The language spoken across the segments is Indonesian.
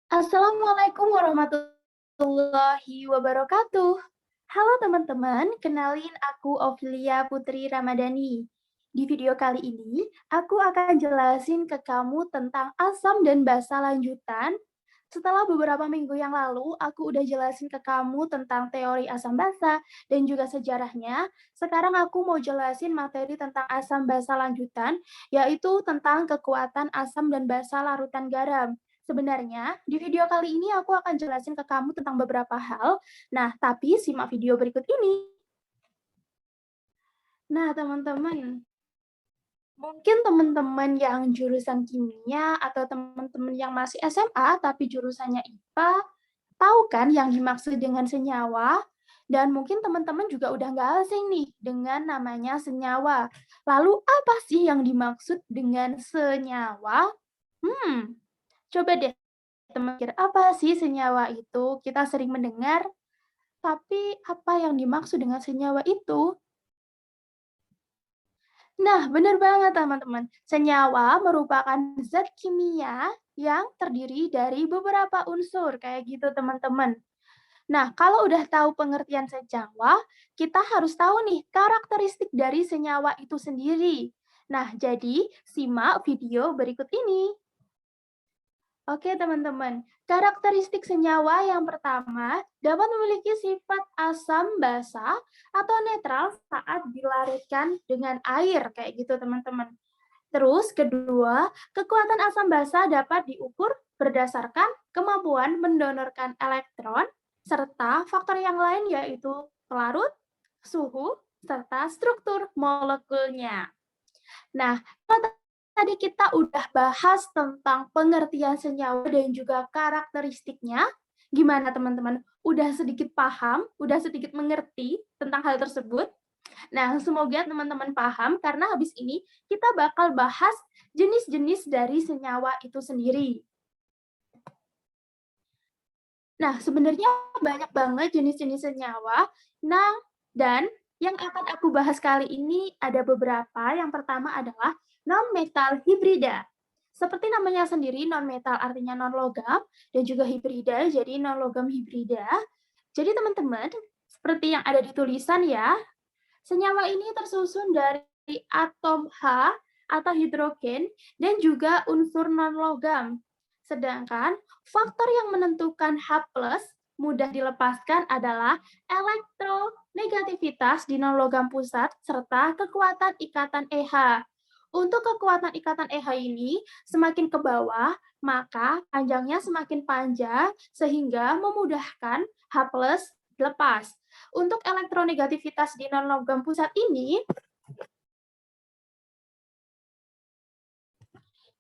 Assalamualaikum warahmatullahi wabarakatuh. Halo teman-teman, kenalin aku Ovilia Putri Ramadhani. Di video kali ini, aku akan jelasin ke kamu tentang asam dan basa lanjutan. Setelah beberapa minggu yang lalu, aku udah jelasin ke kamu tentang teori asam basa dan juga sejarahnya. Sekarang aku mau jelasin materi tentang asam basa lanjutan, yaitu tentang kekuatan asam dan basa larutan garam. Sebenarnya, di video kali ini aku akan jelasin ke kamu tentang beberapa hal. Nah, tapi simak video berikut ini. Nah, teman-teman, mungkin teman-teman yang jurusan kimia atau teman-teman yang masih SMA tapi jurusannya IPA, tahu kan yang dimaksud dengan senyawa? Dan mungkin teman-teman juga udah nggak asing nih dengan namanya senyawa. Lalu apa sih yang dimaksud dengan senyawa? Coba deh teman pikir, apa sih senyawa itu? Kita sering mendengar, tapi apa yang dimaksud dengan senyawa itu? Nah, benar banget teman-teman. Senyawa merupakan zat kimia yang terdiri dari beberapa unsur, kayak gitu teman-teman. Nah, kalau udah tahu pengertian senyawa, kita harus tahu nih karakteristik dari senyawa itu sendiri. Nah, jadi simak video berikut ini. Oke, teman-teman. Karakteristik senyawa yang pertama dapat memiliki sifat asam basa atau netral saat dilarutkan dengan air, kayak gitu, teman-teman. Terus, kedua, kekuatan asam basa dapat diukur berdasarkan kemampuan mendonorkan elektron serta faktor yang lain yaitu pelarut, suhu, serta struktur molekulnya. Nah, kalau tadi kita udah bahas tentang pengertian senyawa dan juga karakteristiknya, gimana teman-teman? Udah sedikit paham, udah sedikit mengerti tentang hal tersebut? Nah, semoga teman-teman paham karena habis ini kita bakal bahas jenis-jenis dari senyawa itu sendiri. Nah, sebenarnya banyak banget jenis-jenis senyawa. Nah, dan yang akan aku bahas kali ini ada beberapa. Yang pertama adalah non-metal hibrida. Seperti namanya sendiri, non-metal artinya non-logam, dan juga hibrida, jadi non-logam hibrida. Jadi teman-teman, seperti yang ada di tulisan ya, senyawa ini tersusun dari atom H atau hidrogen dan juga unsur non-logam. Sedangkan faktor yang menentukan H+ mudah dilepaskan adalah elektronegativitas di non-logam pusat serta kekuatan ikatan EH. Untuk kekuatan ikatan EH ini semakin ke bawah, maka panjangnya semakin panjang sehingga memudahkan H+ lepas. Untuk elektronegativitas di non-logam pusat ini,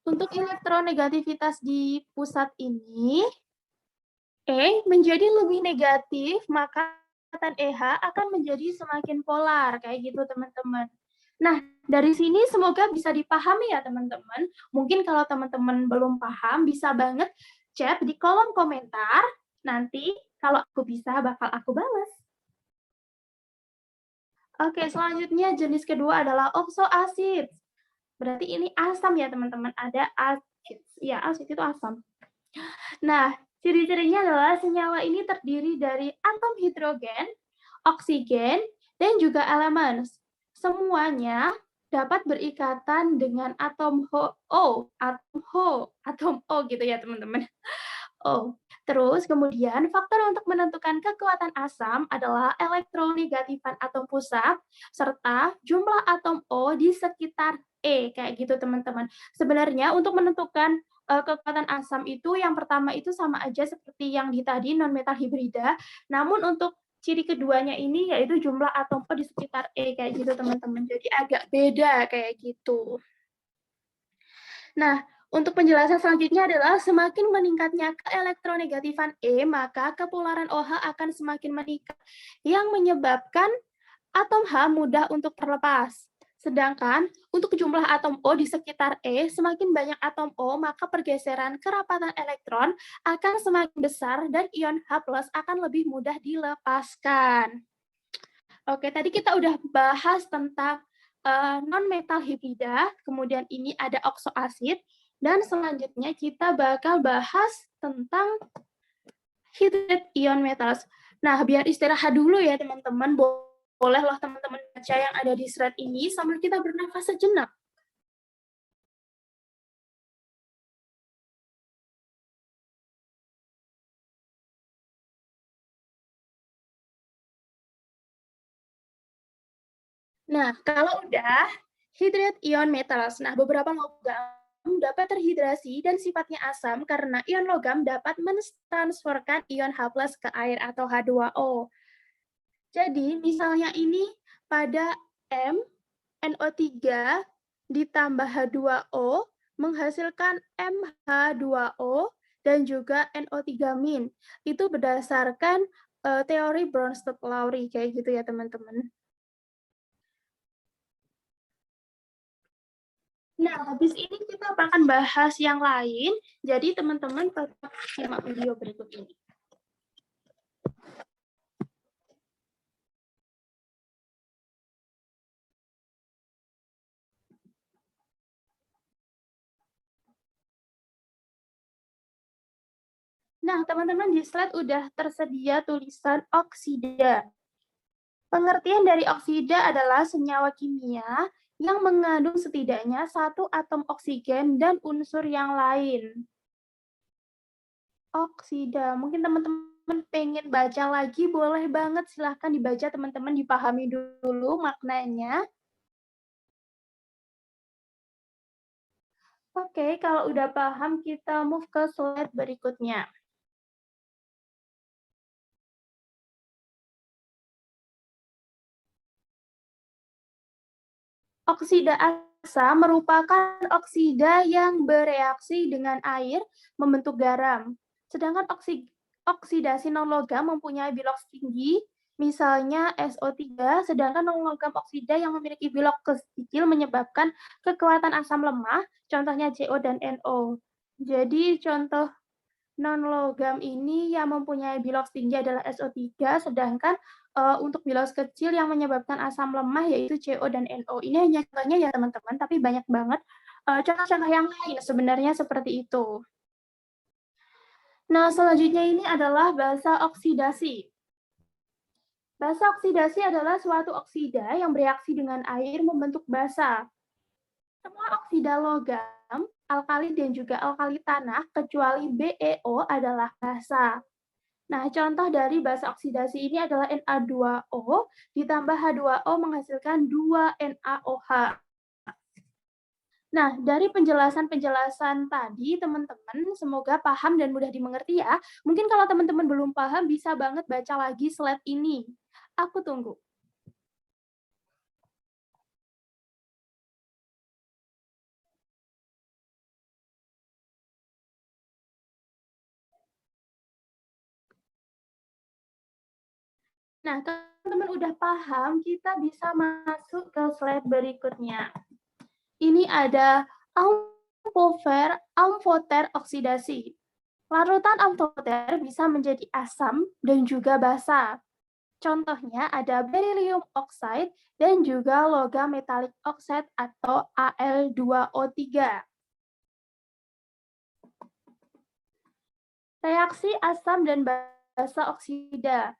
untuk elektronegativitas di pusat ini, E menjadi lebih negatif, maka ikatan EH akan menjadi semakin polar, kayak gitu teman-teman. Nah, dari sini semoga bisa dipahami ya teman-teman. Mungkin kalau teman-teman belum paham, bisa banget chat di kolom komentar. Nanti kalau aku bisa, bakal aku balas. Oke, selanjutnya jenis kedua adalah oxoasid. Berarti ini asam ya teman-teman, ada asid. Ya, asid itu asam. Nah, ciri-cirinya adalah senyawa ini terdiri dari atom hidrogen, oksigen, dan juga elemen. Semuanya dapat berikatan dengan atom atom O gitu ya teman-teman. Oh, terus kemudian faktor untuk menentukan kekuatan asam adalah elektronegatifan atom pusat serta jumlah atom O di sekitar E, kayak gitu teman-teman. Sebenarnya untuk menentukan kekuatan asam itu yang pertama itu sama aja seperti yang di tadi non-metal hibrida, namun untuk ciri keduanya ini yaitu jumlah atom O di sekitar E kayak gitu teman-teman. Jadi agak beda kayak gitu. Nah, untuk penjelasan selanjutnya adalah semakin meningkatnya keelektronegatifan E, maka kepolaran OH akan semakin meningkat, yang menyebabkan atom H mudah untuk terlepas. Sedangkan untuk jumlah atom O di sekitar E, semakin banyak atom O, maka pergeseran kerapatan elektron akan semakin besar dan ion H+ akan lebih mudah dilepaskan. Oke, tadi kita udah bahas tentang non-metal hibrida, kemudian ini ada oxoasid. Dan selanjutnya kita bakal bahas tentang hydrated ion metals. Nah, biar istirahat dulu ya teman-teman, boleh loh teman-teman baca yang ada di slide ini sambil kita bernafas sejenak. Nah, kalau udah hydrated ion metals. Nah, beberapa logam dapat terhidrasi dan sifatnya asam karena ion logam dapat mentransferkan ion H+ ke air atau H2O. Jadi, misalnya ini pada M, NO3 ditambah H2O menghasilkan MH2O dan juga NO3-. Itu berdasarkan teori Bronsted-Lowry kayak gitu ya, teman-teman. Nah, habis ini kita akan bahas yang lain. Jadi, teman-teman tetap simak video berikut ini. Nah, teman-teman di slide udah tersedia tulisan oksida. Pengertian dari oksida adalah senyawa kimia yang mengandung setidaknya satu atom oksigen dan unsur yang lain. Oksida, mungkin teman-teman pengen baca lagi, boleh banget, silahkan dibaca teman-teman, dipahami dulu maknanya. Oke, kalau udah paham, kita move ke slide berikutnya. Oksida asam merupakan oksida yang bereaksi dengan air membentuk garam. Sedangkan oksidasi non-logam mempunyai bilox tinggi, misalnya SO3, sedangkan non-logam oksida yang memiliki bilox kecil menyebabkan kekuatan asam lemah, contohnya CO dan NO. Jadi contoh non-logam ini yang mempunyai bilox tinggi adalah SO3, sedangkan untuk bilox kecil yang menyebabkan asam lemah yaitu CO dan NO. Ini hanya contohnya ya teman-teman, tapi banyak banget contoh-contoh yang lain sebenarnya seperti itu. Nah, selanjutnya ini adalah basa oksidasi. Basa oksidasi adalah suatu oksida yang bereaksi dengan air membentuk basa. Semua oksida logam, alkali dan juga alkali tanah, kecuali BeO adalah basa. Nah, contoh dari basa oksidasi ini adalah Na2O ditambah H2O menghasilkan 2 NaOH. Nah, dari penjelasan-penjelasan tadi, teman-teman, semoga paham dan mudah dimengerti ya. Mungkin kalau teman-teman belum paham, bisa banget baca lagi slide ini. Aku tunggu. Nah, kalau teman-teman udah paham, kita bisa masuk ke slide berikutnya. Ini ada amfoter oksidasi. Larutan amfoter bisa menjadi asam dan juga basa. Contohnya ada beryllium oxide dan juga logam metalik oxide atau Al2O3. Reaksi asam dan basa oksida.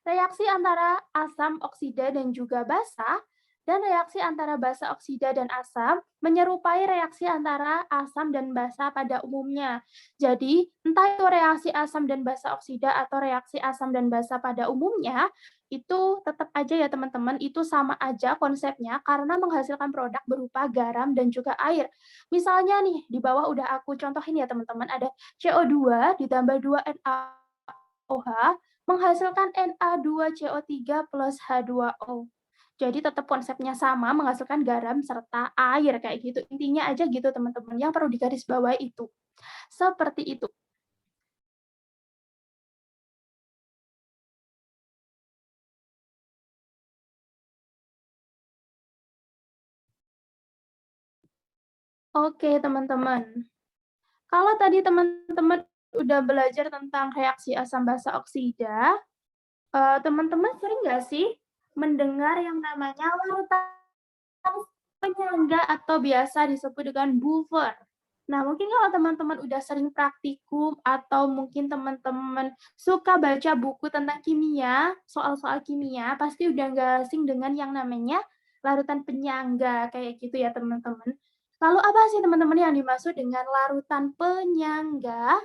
Reaksi antara asam oksida dan juga basa, dan reaksi antara basa oksida dan asam menyerupai reaksi antara asam dan basa pada umumnya. Jadi, entah itu reaksi asam dan basa oksida atau reaksi asam dan basa pada umumnya, itu tetap aja ya teman-teman, itu sama aja konsepnya karena menghasilkan produk berupa garam dan juga air. Misalnya nih, di bawah udah aku contohin ya teman-teman, ada CO2 ditambah 2 NaOH menghasilkan Na2CO3 plus H2O. Jadi tetap konsepnya sama, menghasilkan garam serta air kayak gitu. Intinya aja gitu teman-teman, yang perlu digarisbawahi itu. Seperti itu. Oke teman-teman. Kalau tadi teman-teman udah belajar tentang reaksi asam basa oksida, teman-teman sering nggak sih mendengar yang namanya larutan penyangga atau biasa disebut dengan buffer? Nah, mungkin kalau teman-teman udah sering praktikum atau mungkin teman-teman suka baca buku tentang kimia, soal-soal kimia, pasti udah nggak asing dengan yang namanya larutan penyangga, kayak gitu ya teman-teman. Lalu apa sih teman-teman yang dimaksud dengan larutan penyangga?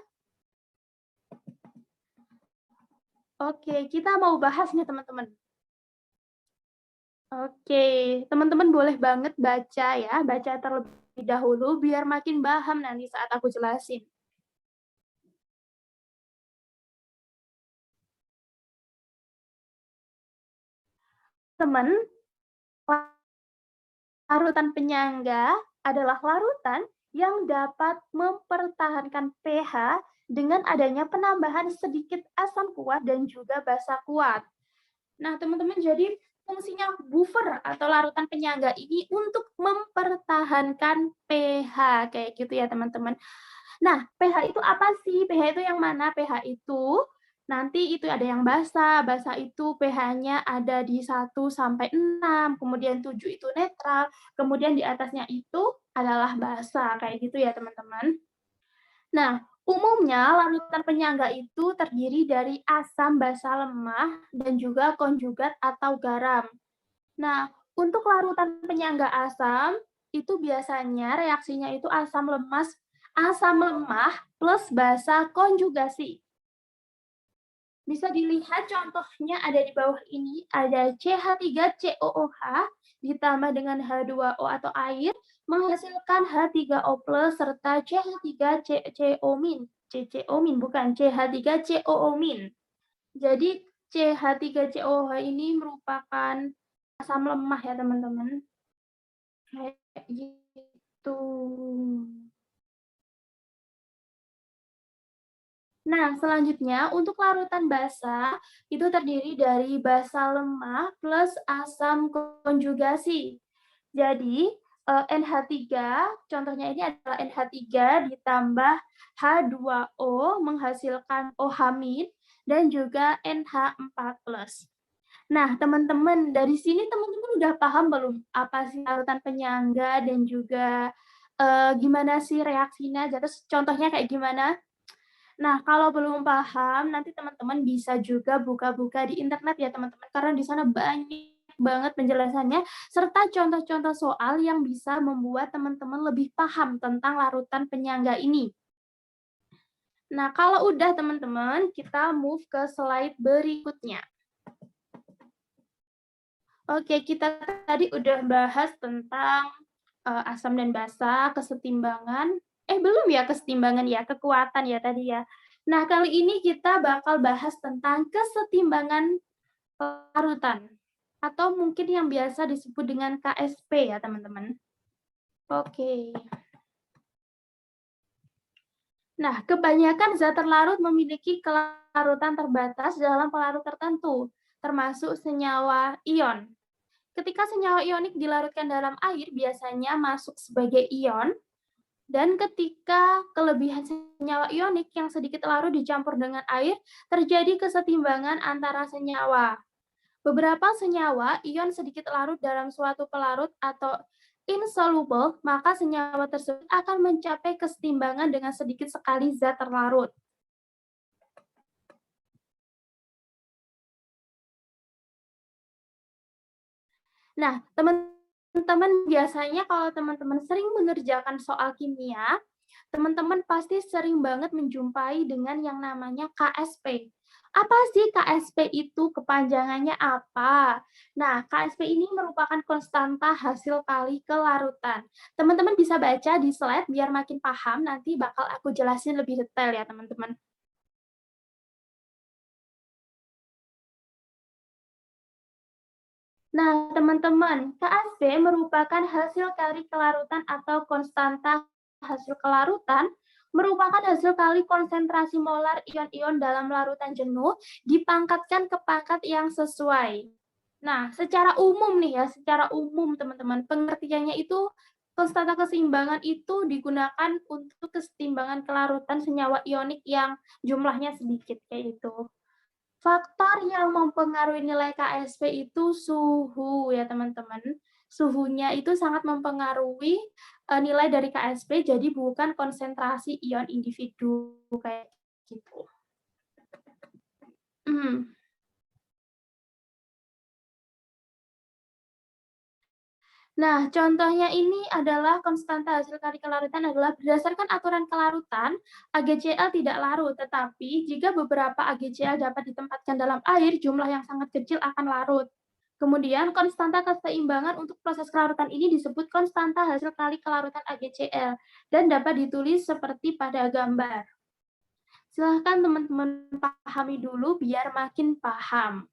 Oke, kita mau bahas nih teman-teman. Oke, teman-teman boleh banget baca ya, baca terlebih dahulu biar makin paham nanti saat aku jelasin. Teman, larutan penyangga adalah larutan yang dapat mempertahankan pH dengan adanya penambahan sedikit asam kuat dan juga basa kuat. Nah, teman-teman, jadi fungsinya buffer atau larutan penyangga ini untuk mempertahankan pH, kayak gitu ya, teman-teman. Nah, pH itu apa sih? pH itu yang mana? pH itu nanti itu ada yang basa. Basa itu pH-nya ada di 1 sampai 6, kemudian 7 itu netral, kemudian di atasnya itu adalah basa, kayak gitu ya, teman-teman. Nah, umumnya larutan penyangga itu terdiri dari asam basa lemah dan juga konjugat atau garam. Nah, untuk larutan penyangga asam, itu biasanya reaksinya itu asam lemah plus basa konjugasi. Bisa dilihat contohnya ada di bawah ini, ada CH3COOH ditambah dengan H2O atau air menghasilkan H3O+ serta CH3CCO-min. CCO-min bukan CH3COO-min. Jadi CH3COOH ini merupakan asam lemah ya teman-teman. Kayak gitu. Nah, selanjutnya untuk larutan basa itu terdiri dari basa lemah plus asam konjugasi. Jadi, NH3, contohnya ini adalah NH3 ditambah H2O menghasilkan OH- dan juga NH4+. Nah, teman-teman, dari sini teman-teman udah paham belum apa sih larutan penyangga dan juga, gimana sih reaksinya, terus contohnya kayak gimana? Nah, kalau belum paham, nanti teman-teman bisa juga buka-buka di internet ya, teman-teman, karena di sana banyak banget penjelasannya, serta contoh-contoh soal yang bisa membuat teman-teman lebih paham tentang larutan penyangga ini. Nah, kalau udah teman-teman, kita move ke slide berikutnya. Oke, kita tadi udah bahas tentang, asam dan basa, kesetimbangan belum ya kesetimbangan ya, kekuatan ya tadi ya. Nah, kali ini kita bakal bahas tentang kesetimbangan larutan, atau mungkin yang biasa disebut dengan KSP ya, teman-teman. Oke. Nah, kebanyakan zat terlarut memiliki kelarutan terbatas dalam pelarut tertentu, termasuk senyawa ion. Ketika senyawa ionik dilarutkan dalam air, biasanya masuk sebagai ion, dan ketika kelebihan senyawa ionik yang sedikit larut dicampur dengan air, terjadi kesetimbangan antara senyawa. Beberapa senyawa ion sedikit larut dalam suatu pelarut atau insoluble, maka senyawa tersebut akan mencapai kesetimbangan dengan sedikit sekali zat terlarut. Nah, teman-teman biasanya kalau teman-teman sering mengerjakan soal kimia, teman-teman pasti sering banget menjumpai dengan yang namanya KSP. Apa sih KSP itu? Kepanjangannya apa? Nah, KSP ini merupakan konstanta hasil kali kelarutan. Teman-teman bisa baca di slide biar makin paham, nanti bakal aku jelasin lebih detail ya, teman-teman. Nah, teman-teman, KSP merupakan hasil kali kelarutan atau konstanta hasil kelarutan, merupakan hasil kali konsentrasi molar ion-ion dalam larutan jenuh dipangkatkan ke pangkat yang sesuai. Nah, secara umum nih ya, secara umum teman-teman, pengertiannya itu konstanta keseimbangan itu digunakan untuk keseimbangan kelarutan senyawa ionik yang jumlahnya sedikit kayak gitu. Faktor yang mempengaruhi nilai KSP itu suhu ya teman-teman. suhunya itu sangat mempengaruhi, nilai dari KSP, jadi bukan konsentrasi ion individu, kayak gitu. Mhm. Nah, contohnya ini adalah konstanta hasil kali kelarutan adalah berdasarkan aturan kelarutan, AgCl tidak larut, tetapi jika beberapa AgCl dapat ditempatkan dalam air, jumlah yang sangat kecil akan larut. Kemudian, konstanta keseimbangan untuk proses kelarutan ini disebut konstanta hasil kali kelarutan AgCl dan dapat ditulis seperti pada gambar. Silahkan teman-teman pahami dulu biar makin paham.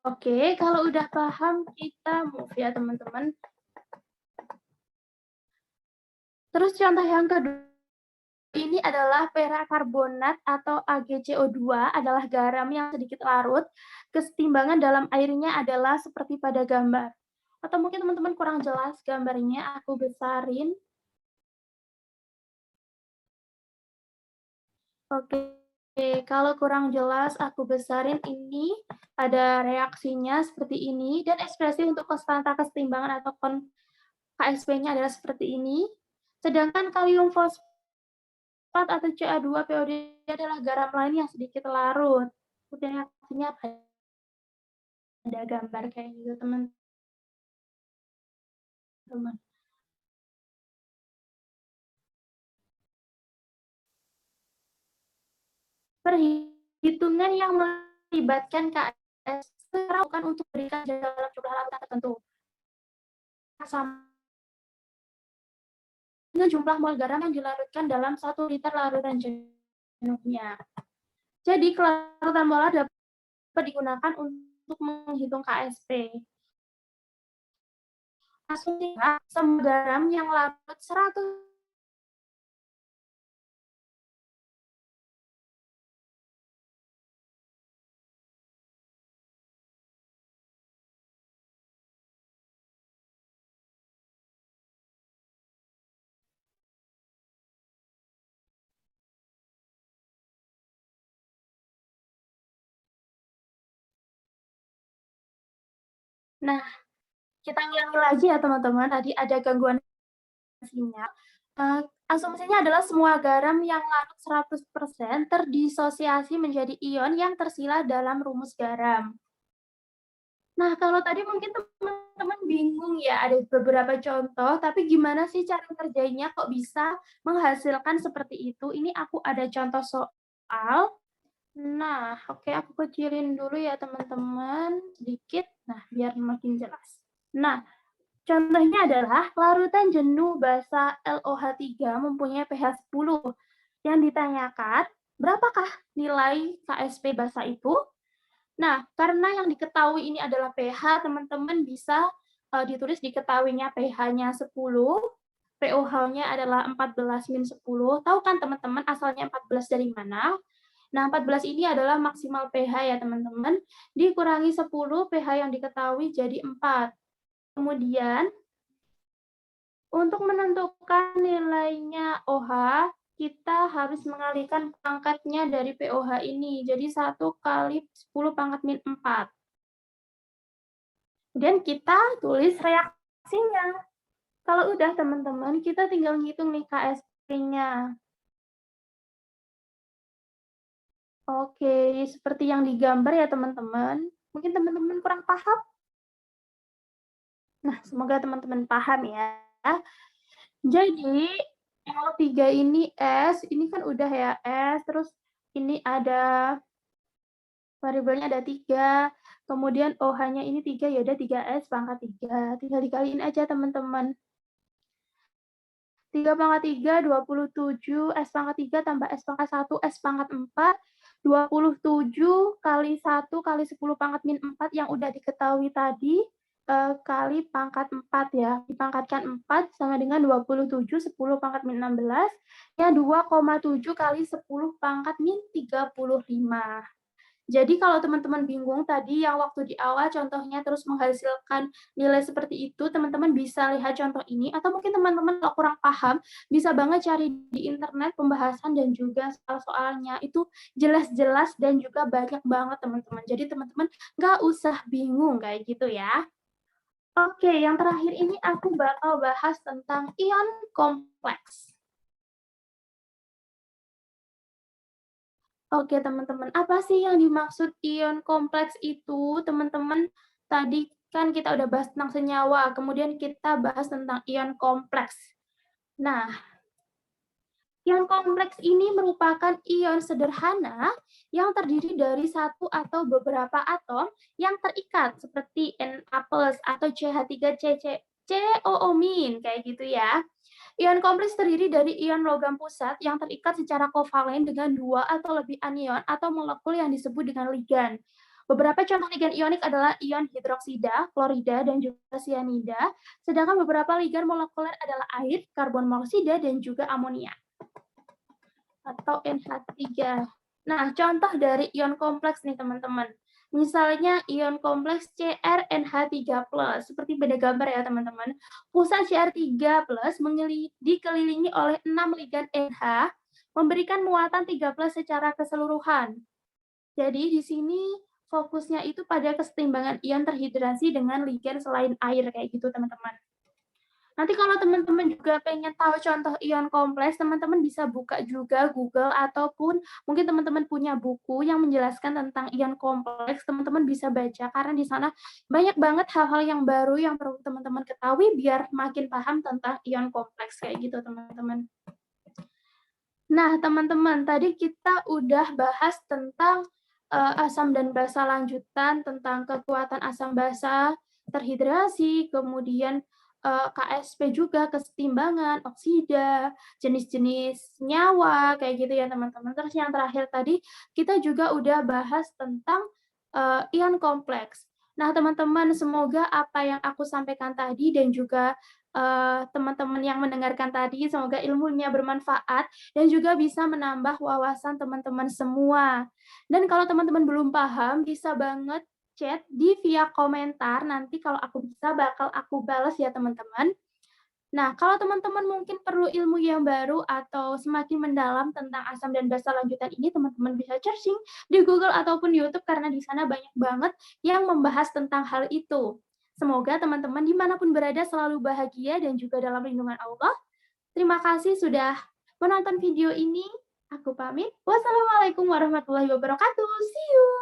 Oke, kalau udah paham kita move ya teman-teman. Terus contoh yang kedua ini adalah perakarbonat atau AgCO2 adalah garam yang sedikit larut. Kesetimbangan dalam airnya adalah seperti pada gambar. Atau mungkin teman-teman kurang jelas gambarnya, aku besarin. Oke, kalau kurang jelas aku besarin ini, ada reaksinya seperti ini, dan ekspresi untuk konstanta kesetimbangan atau KSP-nya adalah seperti ini. Sedangkan kalium fosfat atau Ca2POD adalah garam lain yang sedikit larut. Seperti reaksinya pada gambar kayak gitu, teman-teman. Perhitungan yang melibatkan KSP bukan untuk berikan dalam jumlah larutan tertentu. Sama dengan jumlah mol garam yang dilarutkan dalam 1 liter larutan jenuhnya. Jadi, kelarutan molar dapat digunakan untuk menghitung KSP. Asumsinya, semua garam yang larut 100 Nah, kita ulangi lagi ya teman-teman, tadi ada gangguan sinyal. Asumsinya adalah semua garam yang larut 100% terdisosiasi menjadi ion yang tersila dalam rumus garam. Nah, kalau tadi mungkin teman-teman bingung ya, ada beberapa contoh, tapi gimana sih cara kerjanya kok bisa menghasilkan seperti itu? Ini aku ada contoh soal. Nah, oke aku kecilin dulu ya teman-teman, sedikit. Nah, biar makin jelas. Nah, contohnya adalah larutan jenuh basa LOH3 mempunyai pH 10. Yang ditanyakan, berapakah nilai KSP basa itu? Nah, karena yang diketahui ini adalah pH, teman-teman bisa ditulis diketahuinya pH-nya 10, POH-nya adalah 14-10. Tahu kan teman-teman asalnya 14 dari mana? Nah, 14 ini adalah maksimal pH ya teman-teman, dikurangi 10, pH yang diketahui jadi 4. Kemudian, untuk menentukan nilainya OH, kita harus mengalihkan pangkatnya dari POH ini. Jadi 1 kali 10 pangkat min 4. Kemudian kita tulis reaksinya. Kalau udah teman-teman, kita tinggal ngitung nih KSP-nya. Oke, seperti yang digambar ya teman-teman. Mungkin teman-teman kurang paham? Nah, semoga teman-teman paham ya. Jadi, L3 ini S, ini kan udah ya S, terus ini ada variabelnya ada 3, kemudian OH-nya ini 3, ya udah 3S pangkat 3. Tinggal dikaliin aja teman-teman. 3 pangkat 3, 27, S pangkat 3 tambah S pangkat 1, S pangkat 4, 27 kali 1 kali 10 pangkat min 4 yang udah diketahui tadi, kali pangkat 4 ya. Dipangkatkan 4 sama dengan 27, 10 pangkat min 16, ya 2,7 kali 10 pangkat min 35. Jadi kalau teman-teman bingung tadi yang waktu di awal contohnya terus menghasilkan nilai seperti itu, teman-teman bisa lihat contoh ini atau mungkin teman-teman kalau kurang paham, bisa banget cari di internet pembahasan dan juga soal-soalnya itu jelas-jelas dan juga banyak banget teman-teman. Jadi teman-teman nggak usah bingung kayak gitu ya. Oke, yang terakhir ini aku bakal bahas tentang ion kompleks. Oke, teman-teman, apa sih yang dimaksud ion kompleks itu, teman-teman? Tadi kan kita udah bahas tentang senyawa, kemudian kita bahas tentang ion kompleks. Nah, ion kompleks ini merupakan ion sederhana yang terdiri dari satu atau beberapa atom yang terikat seperti Na+ atau CH3COO-, kayak gitu ya. Ion kompleks terdiri dari ion logam pusat yang terikat secara kovalen dengan dua atau lebih anion atau molekul yang disebut dengan ligan. Beberapa contoh ligan ionik adalah ion hidroksida, klorida, dan juga sianida, sedangkan beberapa ligan molekuler adalah air, karbon monoksida, dan juga amonia atau NH3. Nah, contoh dari ion kompleks nih teman-teman. Misalnya ion kompleks CrNH3+, seperti beda gambar ya teman-teman. Pusat Cr3+ dikelilingi oleh 6 ligan NH, memberikan muatan 13 secara keseluruhan. Jadi di sini fokusnya itu pada kesetimbangan ion terhidrasi dengan ligan selain air kayak gitu teman-teman. Nanti kalau teman-teman juga pengen tahu contoh ion kompleks, teman-teman bisa buka juga Google ataupun mungkin teman-teman punya buku yang menjelaskan tentang ion kompleks, teman-teman bisa baca karena di sana banyak banget hal-hal yang baru yang perlu teman-teman ketahui biar makin paham tentang ion kompleks kayak gitu teman-teman. Nah, teman-teman, tadi kita udah bahas tentang asam dan basa lanjutan, tentang kekuatan asam basa, terhidrasi, kemudian KSP juga, kesetimbangan, oksida, jenis-jenis nyawa, kayak gitu ya teman-teman. Terus yang terakhir tadi, kita juga udah bahas tentang ion kompleks. Nah, teman-teman, semoga apa yang aku sampaikan tadi dan juga teman-teman yang mendengarkan tadi, semoga ilmunya bermanfaat dan juga bisa menambah wawasan teman-teman semua. Dan kalau teman-teman belum paham, bisa banget chat di via komentar, nanti kalau aku bisa bakal aku balas ya teman-teman. Nah, kalau teman-teman mungkin perlu ilmu yang baru atau semakin mendalam tentang asam dan basa lanjutan ini, teman-teman bisa searching di Google ataupun YouTube karena di sana banyak banget yang membahas tentang hal itu. Semoga teman-teman dimanapun berada selalu bahagia dan juga dalam lindungan Allah. Terima kasih sudah menonton video ini. Aku pamit. Wassalamualaikum warahmatullahi wabarakatuh. See you.